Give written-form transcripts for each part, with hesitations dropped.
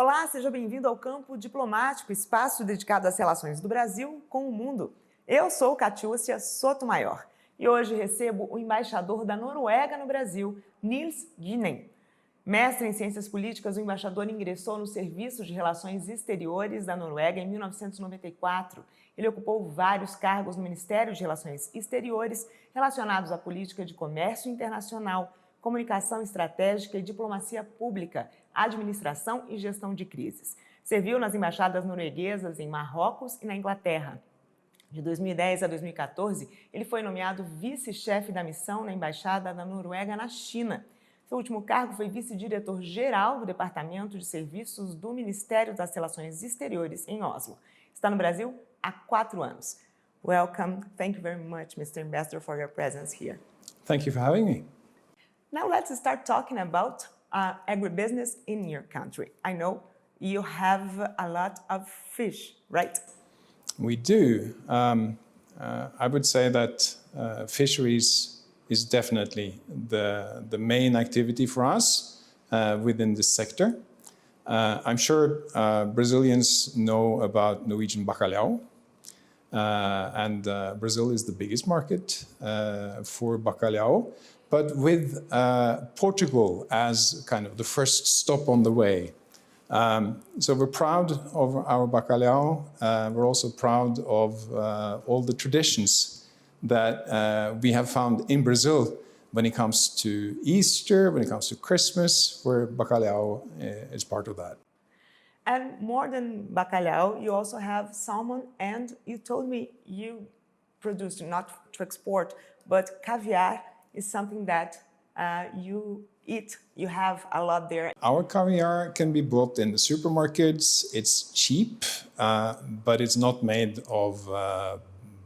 Olá, seja bem-vindo ao Campo Diplomático, espaço dedicado às relações do Brasil com o mundo. Eu sou Catiúcia Sotomayor e hoje recebo o embaixador da Noruega no Brasil, Niels Guinen. Mestre em Ciências Políticas, o embaixador ingressou no Serviço de Relações Exteriores da Noruega em 1994. Ele ocupou vários cargos no Ministério de Relações Exteriores relacionados à política de comércio internacional, comunicação estratégica e diplomacia pública, administração e gestão de crises. Serviu nas embaixadas norueguesas em Marrocos e na Inglaterra. De 2010 a 2014, ele foi nomeado vice-chefe da missão na Embaixada da Noruega na China. Seu último cargo foi vice-diretor-geral do Departamento de Serviços do Ministério das Relações Exteriores em Oslo. Está no Brasil há 4 anos. Welcome. Thank you very much, Mr. Ambassador, for your presence here. Thank you for having me. Now let's start talking about agribusiness in your country. I know you have a lot of fish, right? We do. I would say that fisheries is definitely the main activity for us within this sector. I'm sure Brazilians know about Norwegian bacalhau, and Brazil is the biggest market for bacalhau. But with Portugal as kind of the first stop on the way. So we're proud of our bacalhau. We're also proud of all the traditions that we have found in Brazil when it comes to Easter, when it comes to Christmas, where bacalhau is part of that. And more than bacalhau, you also have salmon, and you told me you produced, not to export, but caviar is something that you eat, you have a lot there. Our caviar can be bought in the supermarkets. It's cheap, but it's not made of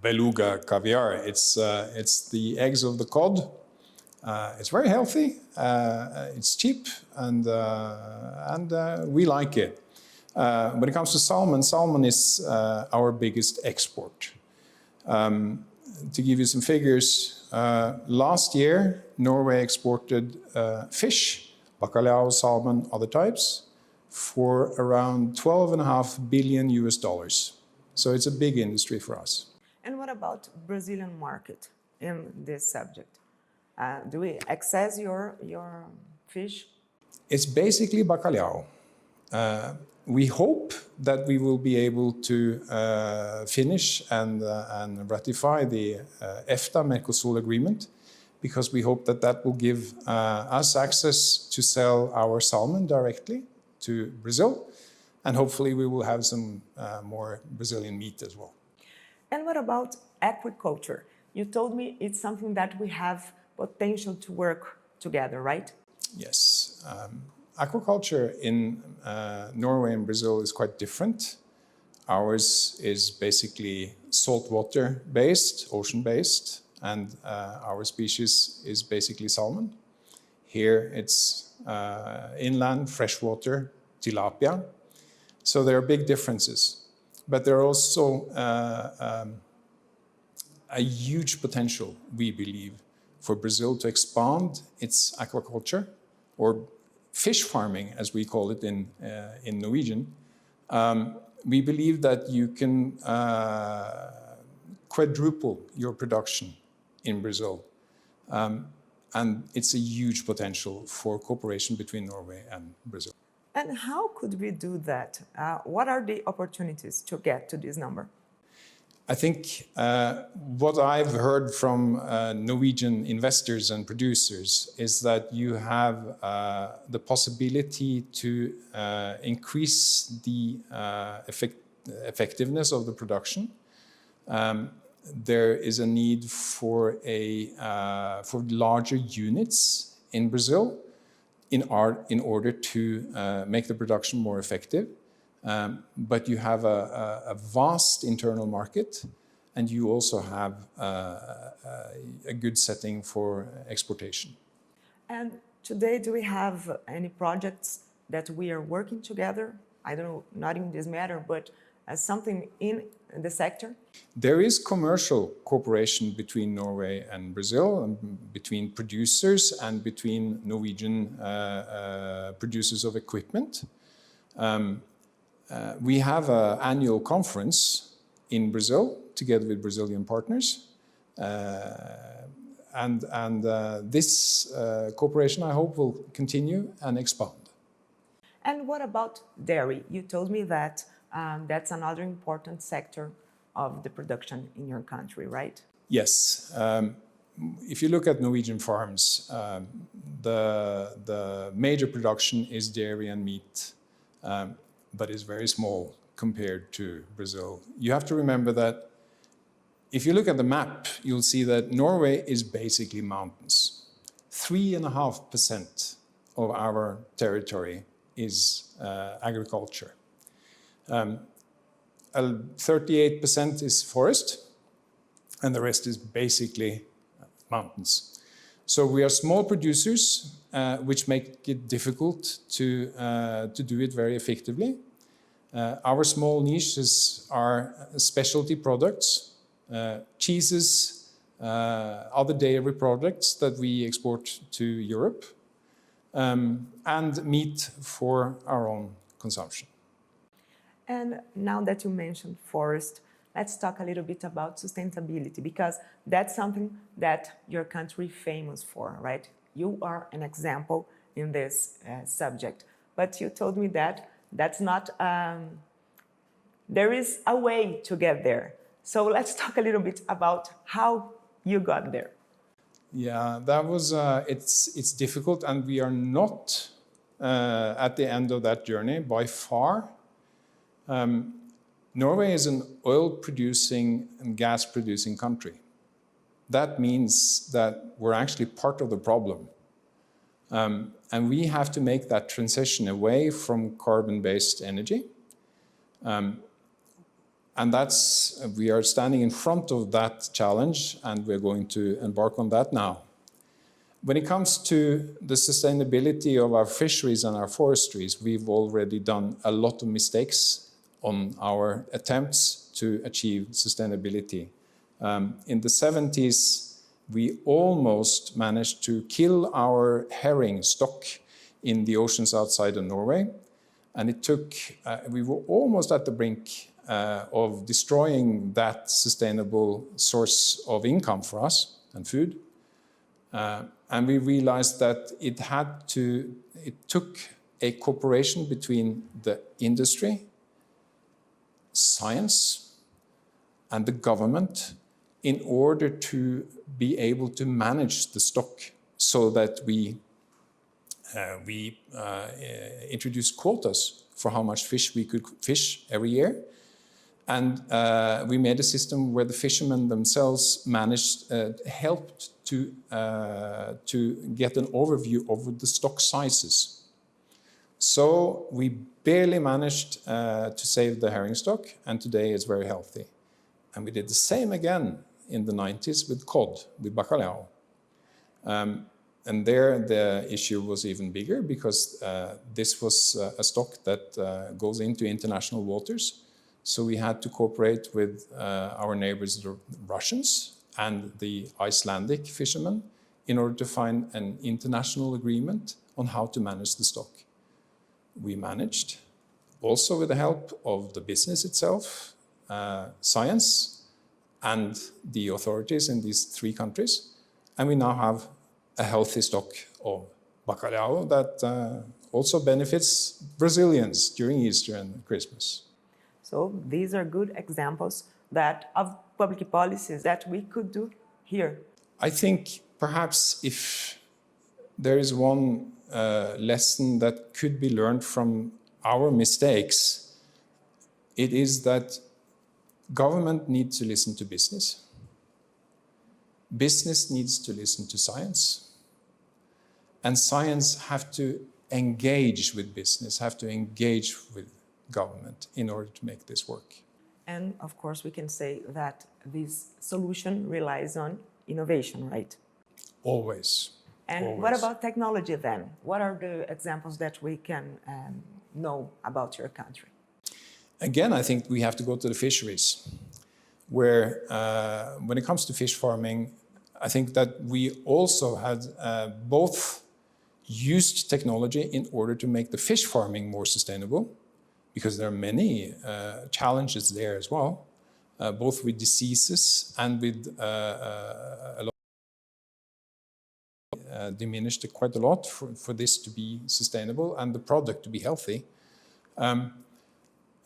beluga caviar. It's the eggs of the cod. It's very healthy, it's cheap, and we like it. When it comes to salmon, salmon is our biggest export. To give you some figures, last year, Norway exported fish, bacalhau, salmon, other types, for around $12.5 billion US. So it's a big industry for us. And what about Brazilian market in this subject? Do we access your fish? It's basically bacalhau. We hope that we will be able to finish and ratify the EFTA-Mercosur agreement, because we hope that that will give us access to sell our salmon directly to Brazil, and hopefully we will have some more Brazilian meat as well. And what about aquaculture? You told me it's something that we have potential to work together, right? Yes. Aquaculture in Norway and Brazil is quite different. Ours is basically saltwater based, ocean based, and our species is basically salmon. Here it's inland freshwater tilapia. So there are big differences, but there are also a huge potential, we believe, for Brazil to expand its aquaculture, or fish farming, as we call it in Norwegian. We believe that you can quadruple your production in Brazil. And it's a huge potential for cooperation between Norway and Brazil. And how could we do that? What are the opportunities to get to this number? I think what I've heard from Norwegian investors and producers is that you have the possibility to increase the effectiveness of the production. There is a need for larger units in Brazil in order to make the production more effective. But you have a vast internal market, and you also have a good setting for exportation. And today, do we have any projects that we are working together? I don't know, not in this matter, but as something in the sector? There is commercial cooperation between Norway and Brazil, and between producers and between Norwegian producers of equipment. We have an annual conference in Brazil together with Brazilian partners. This cooperation, I hope, will continue and expand. And what about dairy? You told me that that's another important sector of the production in your country, right? Yes. If you look at Norwegian farms, the major production is dairy and meat, but is very small compared to Brazil. You have to remember that if you look at the map, you'll see that Norway is basically mountains. 3.5% of our territory is agriculture. 38% is forest, and the rest is basically mountains. So we are small producers, which make it difficult to do it very effectively. Our small niches are specialty products, cheeses, other dairy products that we export to Europe, and meat for our own consumption. And now that you mentioned forest, let's talk a little bit about sustainability, because that's something that your country is famous for, right? You are an example in this subject. But you told me that that's not, there is a way to get there. So let's talk a little bit about how you got there. Yeah, that was, it's difficult, and we are not at the end of that journey by far. Norway is an oil-producing and gas-producing country. That means that we're actually part of the problem. And we have to make that transition away from carbon-based energy. And we are standing in front of that challenge, and we're going to embark on that now. When it comes to the sustainability of our fisheries and our forestries, we've already done a lot of mistakes on our attempts to achieve sustainability. In the 70s, we almost managed to kill our herring stock in the oceans outside of Norway. And it took, we were almost at the brink of destroying that sustainable source of income for us and food. And we realized that it took a cooperation between the industry, science, and the government in order to be able to manage the stock so that we introduced quotas for how much fish we could fish every year. And we made a system where the fishermen themselves helped to get an overview of the stock sizes. So we barely managed to save the herring stock, and today it's very healthy. And we did the same again in the 90s with cod, with bacalhau. And there the issue was even bigger because this was a stock that goes into international waters. So we had to cooperate with our neighbors, the Russians and the Icelandic fishermen, in order to find an international agreement on how to manage the stock. We managed, also with the help of the business itself, science, and the authorities in these 3 countries. And we now have a healthy stock of bacalhau that also benefits Brazilians during Easter and Christmas. So these are good examples of public policies that we could do here. I think perhaps if there is one lesson that could be learned from our mistakes, it is that government needs to listen to business. Business needs to listen to science. And science have to engage with business, have to engage with government in order to make this work. And of course, we can say that this solution relies on innovation, right? Always. And Always. What about technology then? What are the examples that we can know about your country? Again, I think we have to go to the fisheries, where when it comes to fish farming, I think that we also had both used technology in order to make the fish farming more sustainable, because there are many challenges there as well, both with diseases and with a lot diminished quite a lot for this to be sustainable and the product to be healthy.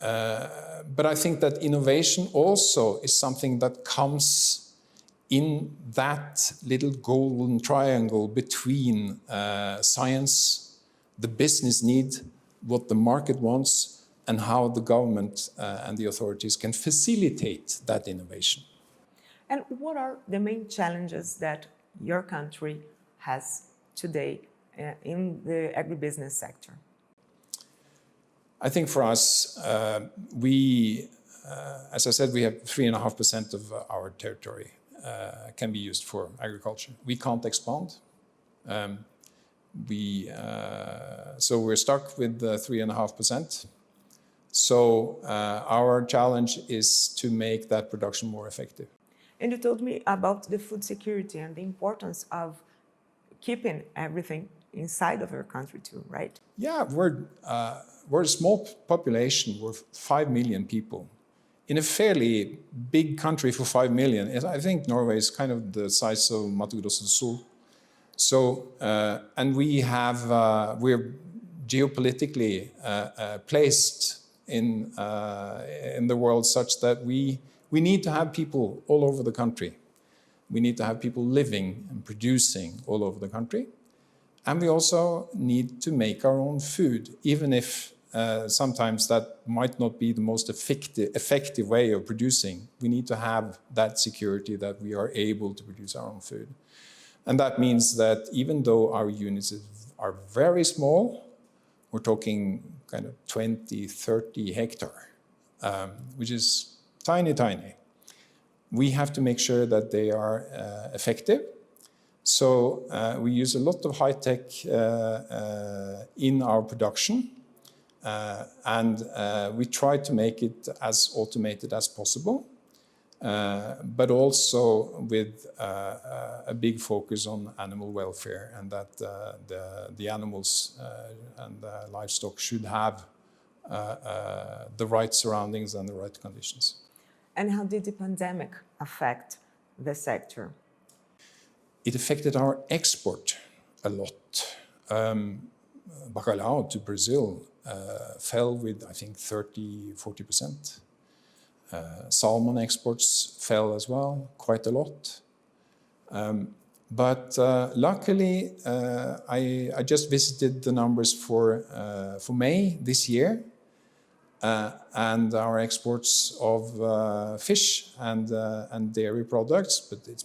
But I think that innovation also is something that comes in that little golden triangle between science, the business need, what the market wants, and how the government and the authorities can facilitate that innovation. And what are the main challenges that your country has today in the agribusiness sector? I think for us, as I said, we have 3.5% of our territory can be used for agriculture. We can't expand. So we're stuck with 3.5%. So our challenge is to make that production more effective. And you told me about the food security and the importance of keeping everything inside of your country too, right? Yeah, we're a small population. We're 5 million people. In a fairly big country for 5 million, I think Norway is kind of the size of Mato Grosso do Sul. So, and we're geopolitically placed in the world such that we need to have people all over the country. We need to have people living and producing all over the country. And we also need to make our own food, even if sometimes that might not be the most effective way of producing. We need to have that security that we are able to produce our own food. And that means that even though our units are very small, we're talking kind of 20, 30 hectare, which is tiny, tiny. We have to make sure that they are effective. So we use a lot of high tech in our production, and we try to make it as automated as possible, but also with a big focus on animal welfare, and that the animals and the livestock should have the right surroundings and the right conditions. And how did the pandemic affect the sector? It affected our export a lot. Bacalhau to Brazil fell with, I think, 30–40%. Salmon exports fell as well, quite a lot. But luckily, I just visited the numbers for May this year, and our exports of fish and dairy products, but it's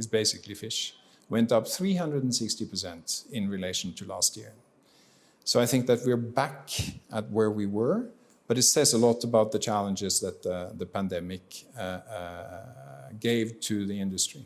basically fish, went up 360% in relation to last year. So I think that we're back at where we were, but it says a lot about the challenges that the pandemic gave to the industry.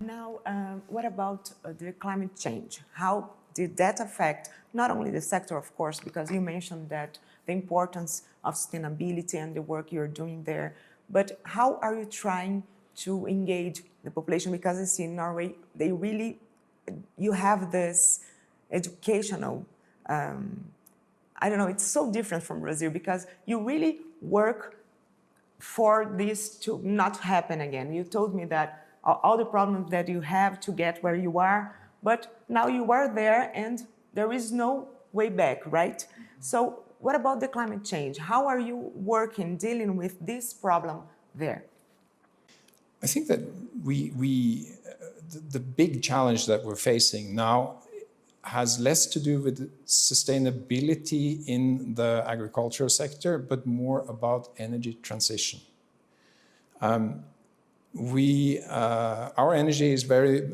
Now, what about the climate change? How did that affect not only the sector, of course, because you mentioned that the importance of sustainability and the work you're doing there, but how are you trying to engage the population? Because I see in Norway, you have this educational, I don't know, it's so different from Brazil because you really work for this to not happen again. You told me that all the problems that you have to get where you are, but now you are there and there is no way back, right? So what about the climate change? How are you working, dealing with this problem there? I think that the big challenge that we're facing now has less to do with sustainability in the agricultural sector, but more about energy transition. Our energy is very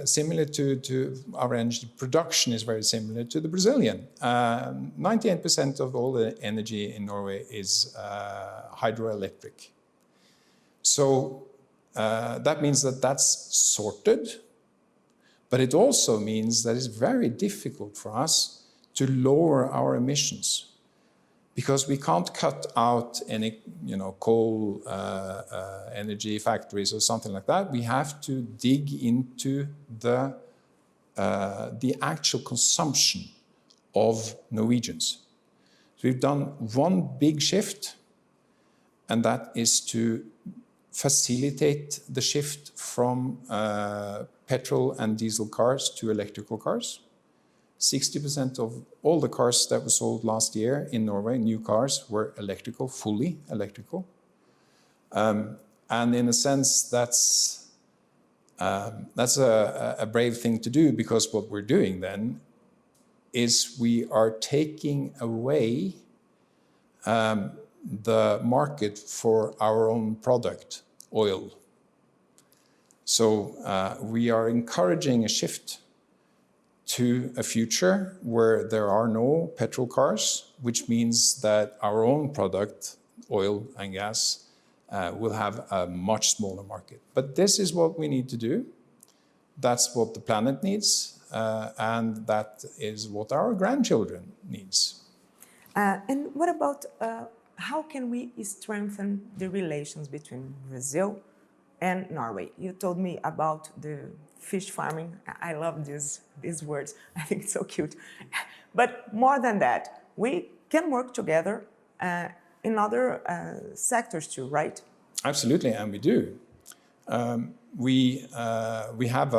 similar to our energy production is very similar to the Brazilian. 98% of all the energy in Norway is hydroelectric. So that means that that's sorted, but it also means that it's very difficult for us to lower our emissions, because we can't cut out any, coal energy factories or something like that. We have to dig into the actual consumption of Norwegians. we've done one big shift, and that is to facilitate the shift from petrol and diesel cars to electrical cars. 60% of all the cars that were sold last year in Norway, new cars, were electrical, fully electrical. And in a sense, that's a brave thing to do, because what we're doing then is we are taking away the market for our own product, oil. So we are encouraging a shift to a future where there are no petrol cars, which means that our own product, oil and gas, will have a much smaller market. But this is what we need to do. That's what the planet needs, and that is what our grandchildren needs. And what about how can we strengthen the relations between Brazil and Norway? You told me about the fish farming. I love these words. I think it's so cute. But more than that, we can work together in other sectors too, right? Absolutely, and we do. We have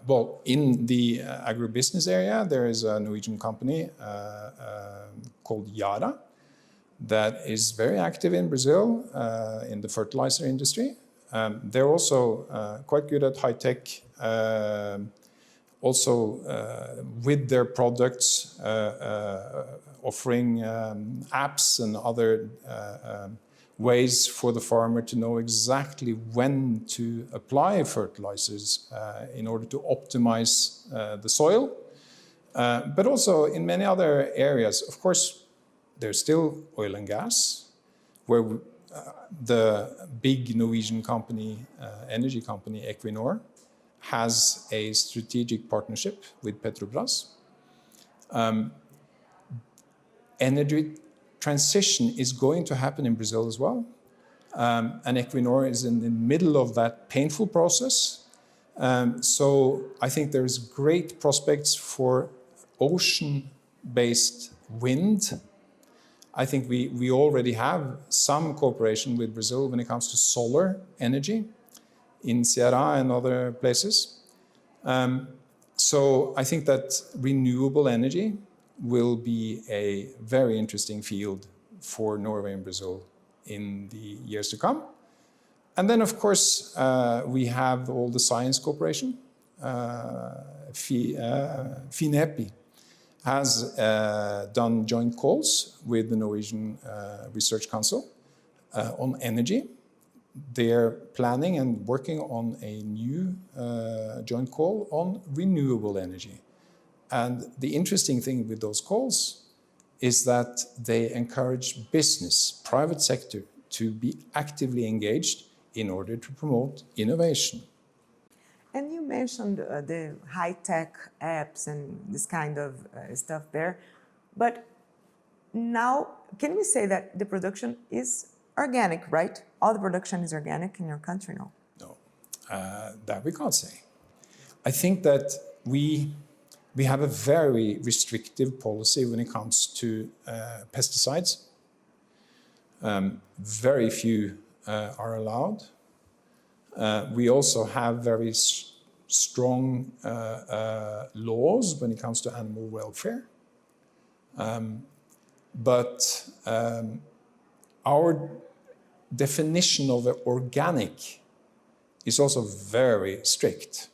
well, in the agribusiness area, there is a Norwegian company called Yara that is very active in Brazil in the fertilizer industry. They're also quite good at high tech, also with their products, offering apps and other ways for the farmer to know exactly when to apply fertilizers in order to optimize the soil. But also in many other areas, of course, there's still oil and gas, where the big Norwegian company, energy company Equinor, has a strategic partnership with Petrobras. Energy transition is going to happen in Brazil as well. And Equinor is in the middle of that painful process. So I think there's great prospects for ocean-based wind. I think we already have some cooperation with Brazil when it comes to solar energy in Ceará and other places. So I think that renewable energy will be a very interesting field for Norway and Brazil in the years to come. And then, of course, we have all the science cooperation. FINEP has done joint calls with the Norwegian Research Council on energy. They're planning and working on a new joint call on renewable energy. And the interesting thing with those calls is that they encourage business, private sector, to be actively engaged in order to promote innovation. And you mentioned the high-tech apps and this kind of stuff there. But now, can we say that the production is organic, right? All the production is organic in your country now? No, that we can't say. I think that we have a very restrictive policy when it comes to pesticides. Very few are allowed. We also have very strong laws when it comes to animal welfare. But our definition of organic is also very strict.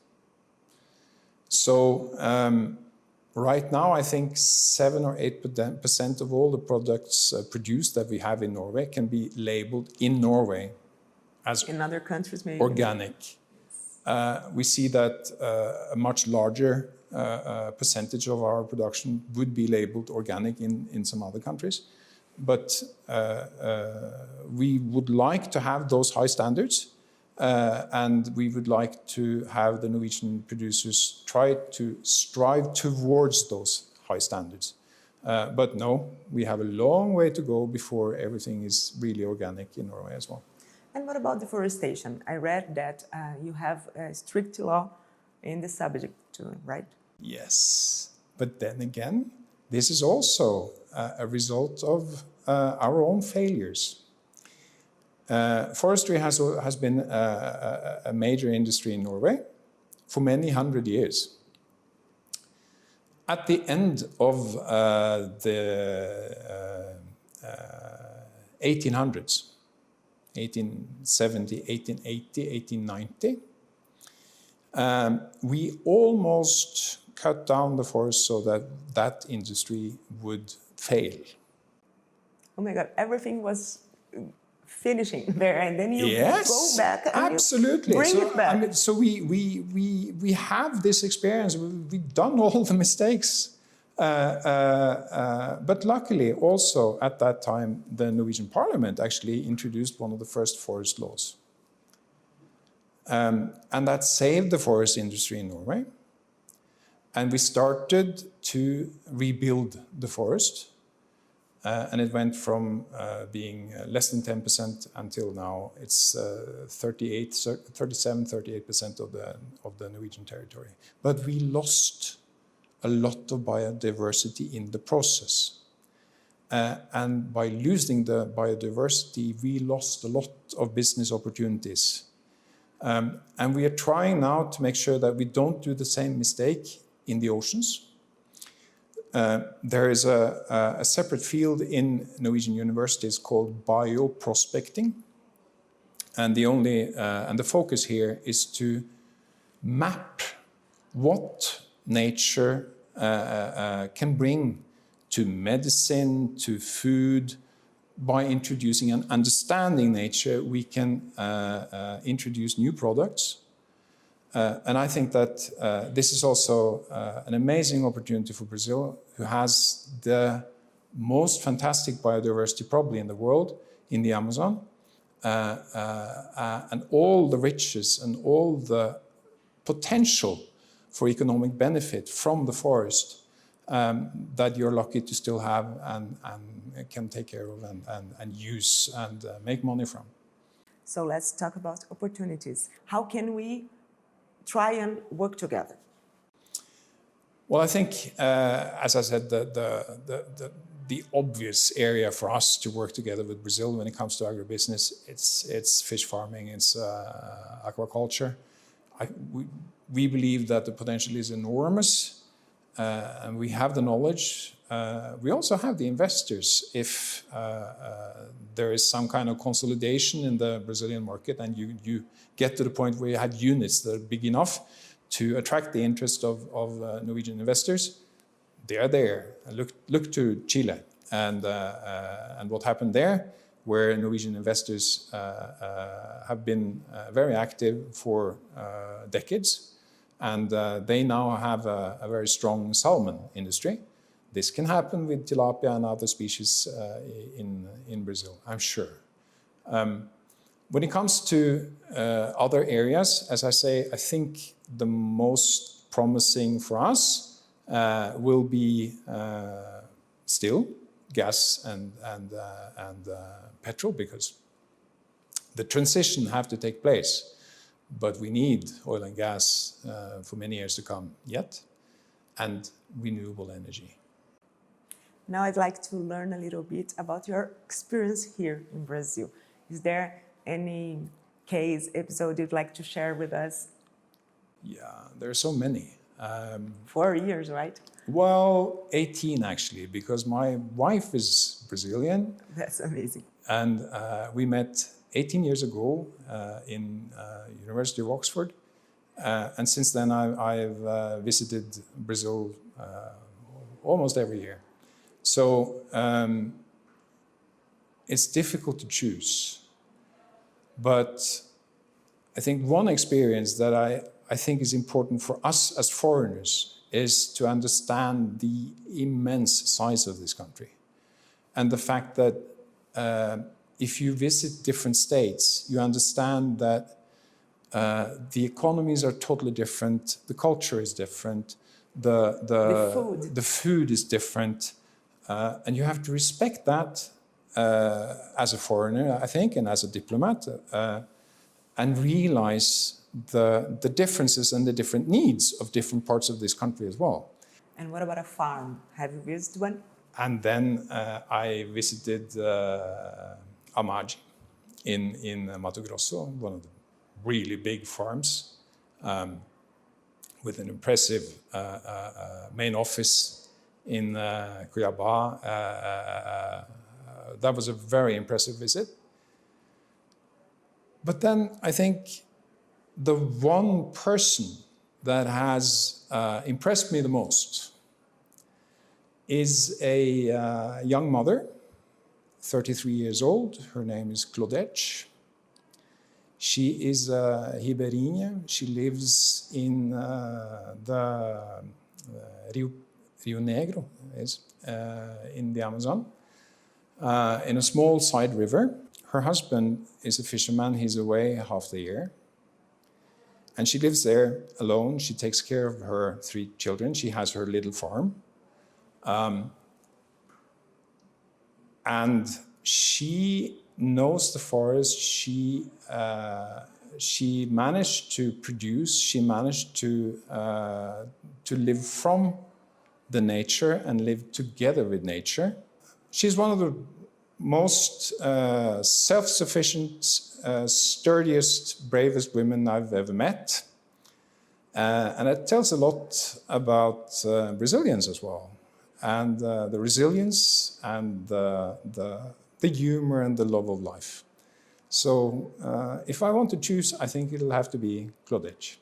So right now, I think 7 or 8% of all the products produced that we have in Norway can be labeled in Norway as in other countries, maybe organic. We see that a much larger percentage of our production would be labeled organic in some other countries. But we would like to have those high standards. And we would like to have the Norwegian producers try to strive towards those high standards. But no, we have a long way to go before everything is really organic in Norway as well. And what about deforestation? I read that you have a strict law in the subject too, right? Yes, but then again, this is also a result of our own failures. Forestry has been a major industry in Norway for many hundred years. At the end of the 1800s, 1870, 1880, 1890, we almost cut down the forest so that that industry would fail. Oh my God, everything was finishing there, and then you Yes, go back and absolutely. you bring it back. I mean, so we have this experience. We've done all the mistakes, but luckily also at that time the Norwegian Parliament actually introduced one of the first forest laws, and that saved the forest industry in Norway. And we started to rebuild the forest. And it went from being less than 10% until now it's 37-38% of the Norwegian territory. But we lost a lot of biodiversity in the process. And by losing the biodiversity, we lost a lot of business opportunities. And we are trying now to make sure that we don't do the same mistake in the oceans. There is a separate field in Norwegian universities called bioprospecting, and the focus here is to map what nature can bring to medicine, to food. By introducing and understanding nature, we can introduce new products. And I think that this is also an amazing opportunity for Brazil, who has the most fantastic biodiversity probably in the world, in the Amazon, and all the riches and all the potential for economic benefit from the forest that you're lucky to still have and can take care of and use and make money from. So let's talk about opportunities. How can we try and work together? Well, I think, as I said, the obvious area for us to work together with Brazil when it comes to agribusiness, it's fish farming, it's aquaculture. We believe that the potential is enormous, and we have the knowledge. We also have the investors. If there is some kind of consolidation in the Brazilian market and you get to the point where you had units that are big enough to attract the interest of Norwegian investors, they are there. Look to Chile and what happened there, where Norwegian investors have been very active for decades, and they now have a very strong salmon industry. This can happen with tilapia and other species in Brazil, I'm sure. When it comes to other areas, as I say, I think the most promising for us will be still gas and petrol, because the transition have to take place. But we need oil and gas for many years to come yet, and renewable energy. Now I'd like to learn a little bit about your experience here in Brazil. Is there any case, episode you'd like to share with us? Yeah, there are so many. 4 years, right? Well, 18 actually, because my wife is Brazilian. That's amazing. And we met 18 years ago in University of Oxford. And since then I've visited Brazil almost every year. So it's difficult to choose. But I think one experience that I think is important for us as foreigners is to understand the immense size of this country. And the fact that if you visit different states, you understand that the economies are totally different, the culture is different, the food is different, and you have to respect that as a foreigner, I think, and as a diplomat, and realize the differences and the different needs of different parts of this country as well. And what about a farm? Have you visited one? And then I visited Amagi in Mato Grosso, one of the really big farms, with an impressive main office in Cuiabá. That was a very impressive visit. But then I think the one person that has impressed me the most is a young mother, 33 years old. Her name is Claudete. She is a Ribeirinha. She lives in the Rio Negro, in the Amazon, in a small side river. Her husband is a fisherman. He's away half the year. And she lives there alone. She takes care of her 3 children. She has her little farm. And she knows the forest. She managed to produce. She managed to live from the nature and live together with nature. She's one of the most self-sufficient, sturdiest, bravest women I've ever met. And it tells a lot about Brazilians as well. And the resilience and the humor and the love of life. So if I want to choose, I think it'll have to be Claudete.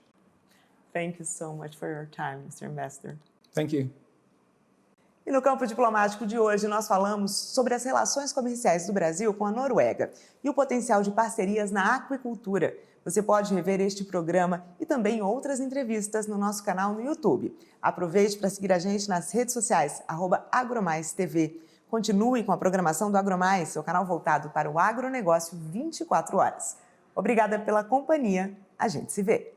Thank you so much for your time, Mr. Ambassador. Thank you. E no campo diplomático de hoje, nós falamos sobre as relações comerciais do Brasil com a Noruega e o potencial de parcerias na aquicultura. Você pode rever este programa e também outras entrevistas no nosso canal no YouTube. Aproveite para seguir a gente nas redes sociais, @AgroMaisTV. Continue com a programação do AgroMais, seu canal voltado para o agronegócio 24 horas. Obrigada pela companhia. A gente se vê.